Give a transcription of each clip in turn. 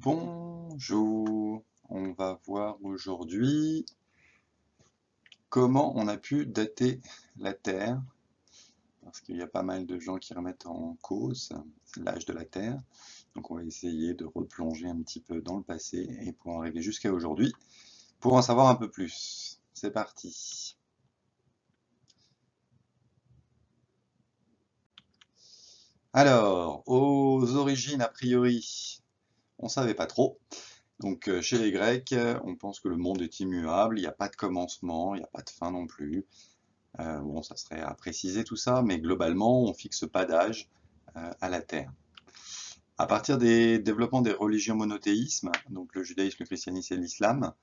Bonjour, on va voir aujourd'hui comment on a pu dater la Terre, parce qu'il y a pas mal de gens qui remettent en cause l'âge de la Terre. Donc on va essayer de replonger un petit peu dans le passé et pour arriver jusqu'à aujourd'hui, pour en savoir un peu plus. C'est parti. Alors, aux origines, a priori, on savait pas trop. Donc chez les Grecs, on pense que le monde est immuable, il n'y a pas de commencement, il n'y a pas de fin non plus. Bon, ça serait à préciser tout ça, mais globalement, on fixe pas d'âge à la Terre. À partir des développements des religions monothéismes, donc le judaïsme, le christianisme et l'islam,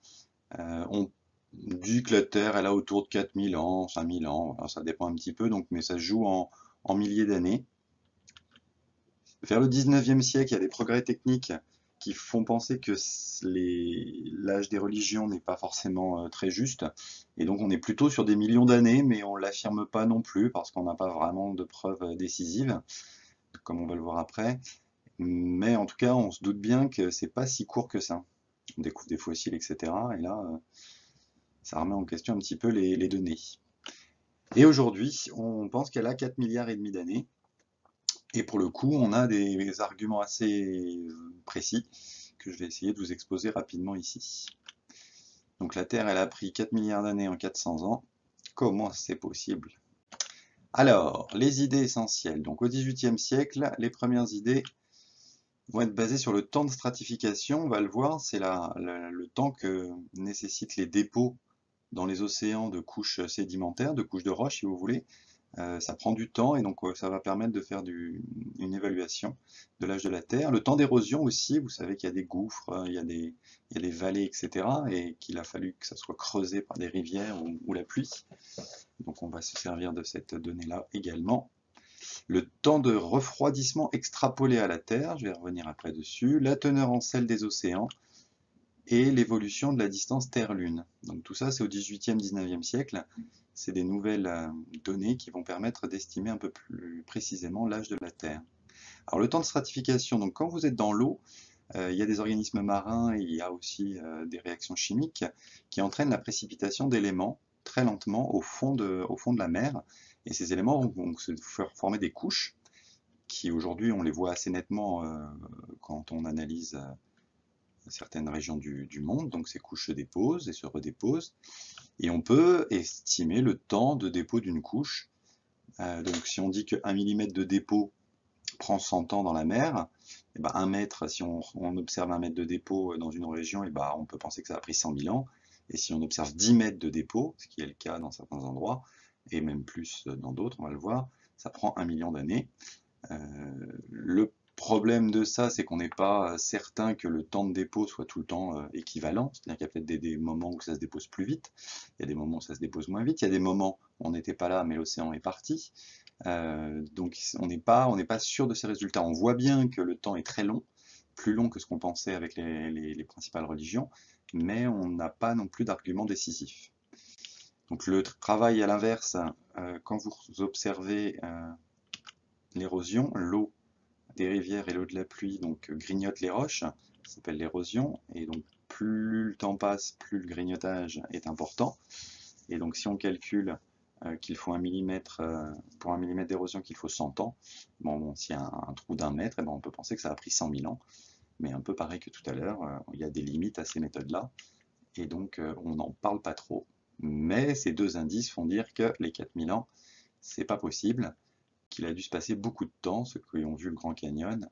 on dit que la Terre, elle a autour de 4000 ans, 5000 ans, alors ça dépend un petit peu, donc, mais ça se joue en milliers d'années. Vers le 19e siècle, il y a des progrès techniques qui font penser que l'âge des religions n'est pas forcément très juste. Et donc on est plutôt sur des millions d'années, mais on ne l'affirme pas non plus parce qu'on n'a pas vraiment de preuves décisives, comme on va le voir après. Mais en tout cas, on se doute bien que c'est pas si court que ça. On découvre des fossiles, etc. Et là, ça remet en question un petit peu les données. Et aujourd'hui, on pense qu'elle a 4 milliards et demi d'années. Et pour le coup, on a des arguments assez précis que je vais essayer de vous exposer rapidement ici. Donc la Terre, elle a pris 4 milliards d'années en 400 ans. Comment c'est possible? Alors, les idées essentielles. Donc au XVIIIe siècle, les premières idées vont être basées sur le temps de stratification. On va le voir, c'est le temps que nécessitent les dépôts dans les océans de couches sédimentaires, de couches de roches si vous voulez. Ça prend du temps et donc ça va permettre de faire une évaluation de l'âge de la Terre. Le temps d'érosion aussi, vous savez qu'il y a des gouffres, il y a des vallées, etc. et qu'il a fallu que ça soit creusé par des rivières ou la pluie. Donc on va se servir de cette donnée-là également. Le temps de refroidissement extrapolé à la Terre, je vais revenir après dessus. La teneur en sel des océans et l'évolution de la distance Terre-Lune. Donc tout ça, c'est au 18e, 19e siècle. C'est des nouvelles données qui vont permettre d'estimer un peu plus précisément l'âge de la Terre. Alors le temps de stratification, donc quand vous êtes dans l'eau, il y a des organismes marins et il y a aussi des réactions chimiques qui entraînent la précipitation d'éléments très lentement au fond de la mer. Et ces éléments vont se former des couches qui aujourd'hui on les voit assez nettement quand on analyse certaines régions du monde. Donc ces couches se déposent et se redéposent. Et on peut estimer le temps de dépôt d'une couche. Donc si on dit que 1 mm de dépôt prend 100 ans dans la mer, et ben 1 mètre, si on observe 1 mètre de dépôt dans une région, et ben on peut penser que ça a pris 100 000 ans. Et si on observe 10 mètres de dépôt, ce qui est le cas dans certains endroits, et même plus dans d'autres, on va le voir, ça prend 1 million d'années. Le problème de ça, c'est qu'on n'est pas certain que le temps de dépôt soit tout le temps équivalent. C'est-à-dire qu'il y a peut-être des moments où ça se dépose plus vite, il y a des moments où ça se dépose moins vite, il y a des moments où on n'était pas là mais l'océan est parti. Donc on n'est pas sûr de ces résultats. On voit bien que le temps est très long, plus long que ce qu'on pensait avec les principales religions, mais on n'a pas non plus d'argument décisif. Donc le travail à l'inverse, quand vous observez l'érosion, l'eau des rivières et l'eau de la pluie donc grignote les roches, ça s'appelle l'érosion, et donc plus le temps passe, plus le grignotage est important. Et donc si on calcule qu'il faut 1 millimètre, pour 1 millimètre d'érosion qu'il faut 100 ans, bon s'il y a un trou d'1 mètre, et ben on peut penser que ça a pris 100 000 ans, mais un peu pareil que tout à l'heure, il y a des limites à ces méthodes-là, et donc on n'en parle pas trop. Mais ces deux indices font dire que les 4000 ans, c'est pas possible, qu'il a dû se passer beaucoup de temps. Ceux qui ont vu le Grand Canyon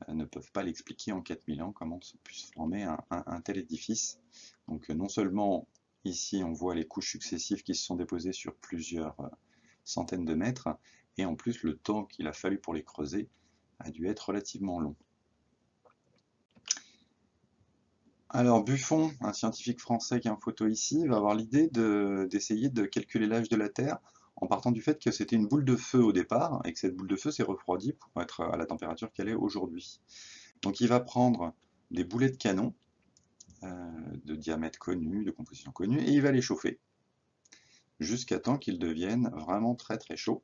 ne peuvent pas l'expliquer en 4000 ans comment se puisse former un tel édifice. Donc non seulement ici on voit les couches successives qui se sont déposées sur plusieurs centaines de mètres, et en plus le temps qu'il a fallu pour les creuser a dû être relativement long. Alors Buffon, un scientifique français qui est en photo ici, va avoir l'idée d'essayer de calculer l'âge de la Terre en partant du fait que c'était une boule de feu au départ, et que cette boule de feu s'est refroidie pour être à la température qu'elle est aujourd'hui. Donc il va prendre des boulets de canon, de diamètre connu, de composition connue, et il va les chauffer, jusqu'à temps qu'ils deviennent vraiment très très chauds.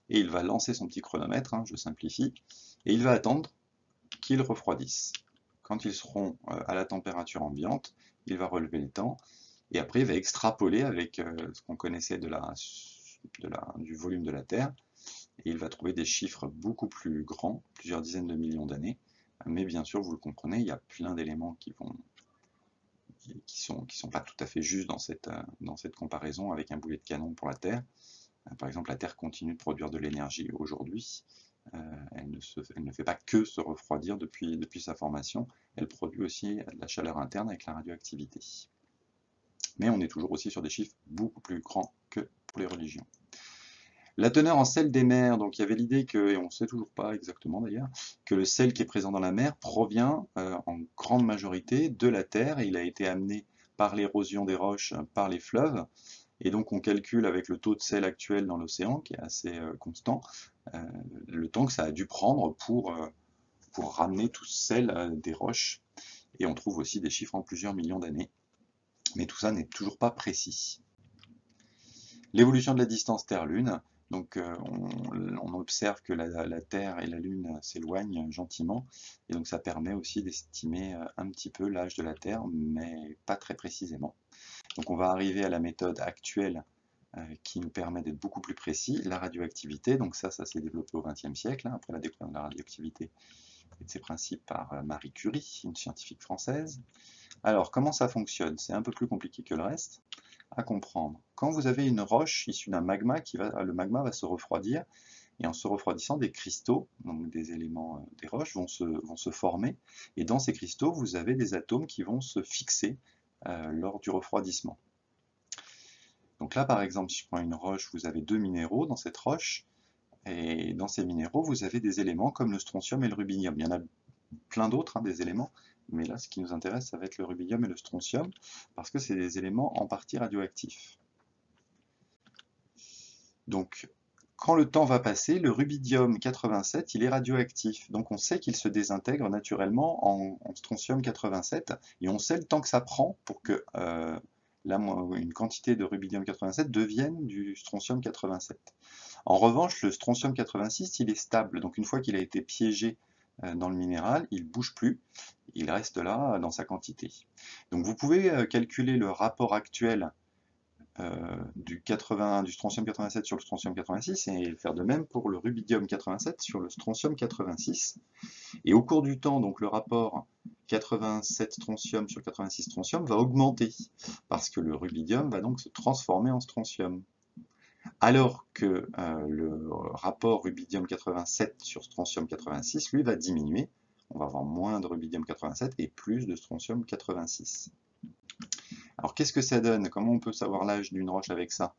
Et il va lancer son petit chronomètre, je simplifie, et il va attendre qu'ils refroidissent. Quand ils seront à la température ambiante, il va relever les temps, et après il va extrapoler avec ce qu'on connaissait du volume de la Terre, et il va trouver des chiffres beaucoup plus grands, plusieurs dizaines de millions d'années. Mais bien sûr, vous le comprenez, il y a plein d'éléments qui sont pas tout à fait justes dans cette comparaison avec un boulet de canon pour la Terre. Par exemple, la Terre continue de produire de l'énergie aujourd'hui. Elle ne fait pas que se refroidir depuis sa formation, elle produit aussi de la chaleur interne avec la radioactivité. Mais on est toujours aussi sur des chiffres beaucoup plus grands que pour les religions. La teneur en sel des mers, donc il y avait l'idée que, et on ne sait toujours pas exactement d'ailleurs, que le sel qui est présent dans la mer provient en grande majorité de la Terre, et il a été amené par l'érosion des roches, par les fleuves, et donc on calcule avec le taux de sel actuel dans l'océan, qui est assez constant, le temps que ça a dû prendre pour ramener tout ce sel des roches, et on trouve aussi des chiffres en plusieurs millions d'années, mais tout ça n'est toujours pas précis. L'évolution de la distance Terre-Lune, donc on observe que la Terre et la Lune s'éloignent gentiment, et donc ça permet aussi d'estimer un petit peu l'âge de la Terre, mais pas très précisément. Donc on va arriver à la méthode actuelle qui nous permet d'être beaucoup plus précis, la radioactivité. Donc ça s'est développé au XXe siècle, après la découverte de la radioactivité et de ses principes par Marie Curie, une scientifique française. Alors comment ça fonctionne? C'est un peu plus compliqué que le reste à comprendre. Quand vous avez une roche issue d'un magma, le magma va se refroidir, et en se refroidissant, des cristaux, donc des éléments des roches, vont se former, et dans ces cristaux, vous avez des atomes qui vont se fixer lors du refroidissement. Donc là, par exemple, si je prends une roche, vous avez deux minéraux dans cette roche, et dans ces minéraux, vous avez des éléments comme le strontium et le rubidium. Il y en a plein d'autres, des éléments, mais là, ce qui nous intéresse, ça va être le rubidium et le strontium, parce que c'est des éléments en partie radioactifs. Donc, quand le temps va passer, le rubidium 87, il est radioactif. Donc on sait qu'il se désintègre naturellement en strontium 87, et on sait le temps que ça prend pour que une quantité de rubidium 87 devienne du strontium 87. En revanche, le strontium 86, il est stable. Donc une fois qu'il a été piégé dans le minéral, il ne bouge plus, il reste là dans sa quantité. Donc vous pouvez calculer le rapport actuel du strontium 87 sur le strontium 86, et faire de même pour le rubidium 87 sur le strontium 86. Et au cours du temps, donc le rapport 87 strontium sur 86 strontium va augmenter, parce que le rubidium va donc se transformer en strontium. Alors que le rapport rubidium 87 sur strontium 86, lui, va diminuer. On va avoir moins de rubidium 87 et plus de strontium 86. Alors qu'est-ce que ça donne? Comment on peut savoir l'âge d'une roche avec ça?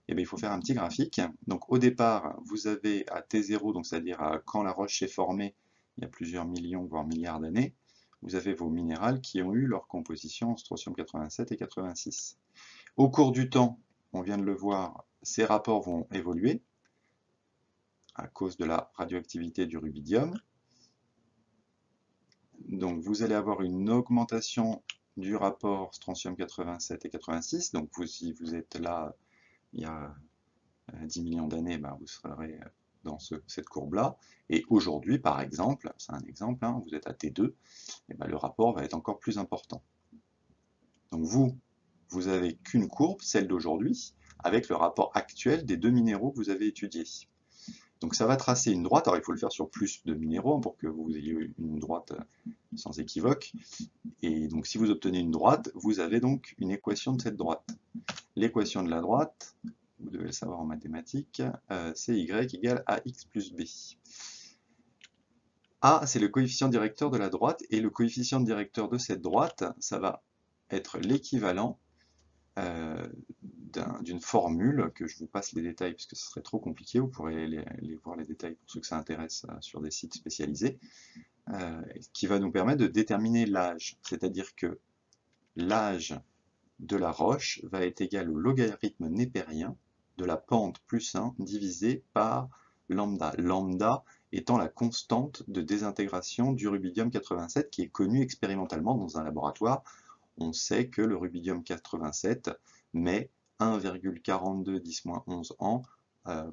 Eh bien, il faut faire un petit graphique. Donc au départ, vous avez à T0, donc c'est-à-dire à quand la roche s'est formée, il y a plusieurs millions, voire milliards d'années, vous avez vos minérales qui ont eu leur composition en strontium 87 et 86. Au cours du temps, on vient de le voir, ces rapports vont évoluer à cause de la radioactivité du rubidium. Donc vous allez avoir une augmentation du rapport strontium 87 et 86. Donc si vous êtes là il y a 10 millions d'années, vous serez dans cette courbe-là. Et aujourd'hui, par exemple, c'est un exemple, vous êtes à T2, et le rapport va être encore plus important. Donc vous avez qu'une courbe, celle d'aujourd'hui, avec le rapport actuel des deux minéraux que vous avez étudiés. Donc ça va tracer une droite, alors il faut le faire sur plus de minéraux pour que vous ayez une droite sans équivoque. Et donc si vous obtenez une droite, vous avez donc une équation de cette droite. L'équation de la droite, vous devez le savoir en mathématiques, c'est y égale ax plus b. A, c'est le coefficient directeur de la droite, et le coefficient directeur de cette droite, ça va être l'équivalent d'une formule, que je vous passe les détails parce que ce serait trop compliqué, vous pourrez voir les détails pour ceux que ça intéresse sur des sites spécialisés, qui va nous permettre de déterminer l'âge, c'est-à-dire que l'âge de la roche va être égal au logarithme népérien de la pente plus 1 divisé par lambda, lambda étant la constante de désintégration du rubidium 87 qui est connue expérimentalement dans un laboratoire. On sait que le rubidium 87 met 1,42 10-11 ans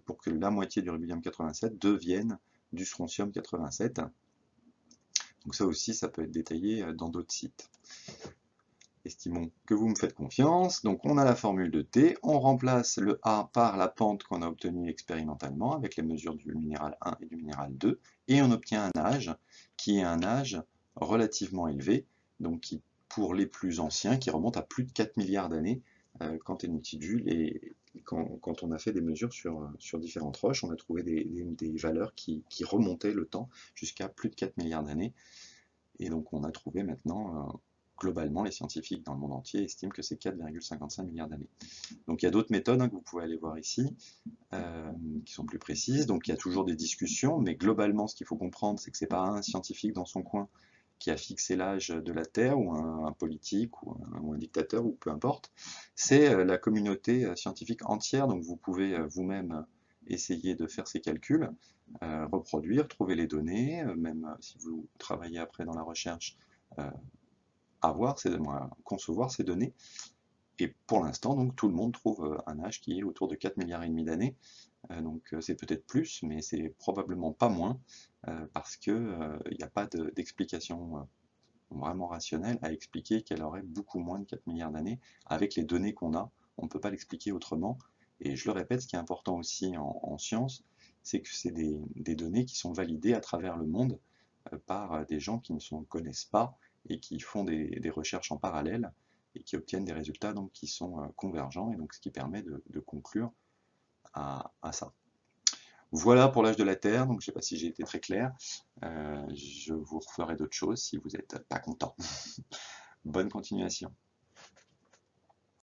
pour que la moitié du rubidium 87 devienne du strontium 87. Donc ça aussi, ça peut être détaillé dans d'autres sites. Estimons que vous me faites confiance. Donc on a la formule de T, on remplace le A par la pente qu'on a obtenue expérimentalement avec les mesures du minéral 1 et du minéral 2, et on obtient un âge qui est un âge relativement élevé, donc qui, pour les plus anciens, qui remonte à plus de 4 milliards d'années quand on étudie quand on a fait des mesures sur différentes roches, on a trouvé des valeurs qui remontaient le temps jusqu'à plus de 4 milliards d'années. Et donc on a trouvé maintenant, globalement, les scientifiques dans le monde entier estiment que c'est 4,55 milliards d'années. Donc il y a d'autres méthodes que vous pouvez aller voir ici, qui sont plus précises. Donc il y a toujours des discussions, mais globalement ce qu'il faut comprendre, c'est que ce n'est pas un scientifique dans son coin qui a fixé l'âge de la Terre, ou un politique, ou un dictateur, ou peu importe. C'est la communauté scientifique entière, donc vous pouvez vous-même essayer de faire ces calculs, reproduire, trouver les données, même si vous travaillez après dans la recherche, concevoir ces données. Et pour l'instant, donc, tout le monde trouve un âge qui est autour de 4 milliards et demi d'années. Donc c'est peut-être plus, mais c'est probablement pas moins, parce qu'il n'y a pas d'explication vraiment rationnelle à expliquer qu'elle aurait beaucoup moins de 4 milliards d'années. Avec les données qu'on a, on ne peut pas l'expliquer autrement. Et je le répète, ce qui est important aussi en science, c'est que c'est des données qui sont validées à travers le monde par des gens qui ne se connaissent pas et qui font des recherches en parallèle et qui obtiennent des résultats donc, qui sont convergents, et donc ce qui permet de conclure à ça. Voilà pour l'âge de la Terre, donc je ne sais pas si j'ai été très clair. Je vous referai d'autres choses si vous n'êtes pas content. Bonne continuation.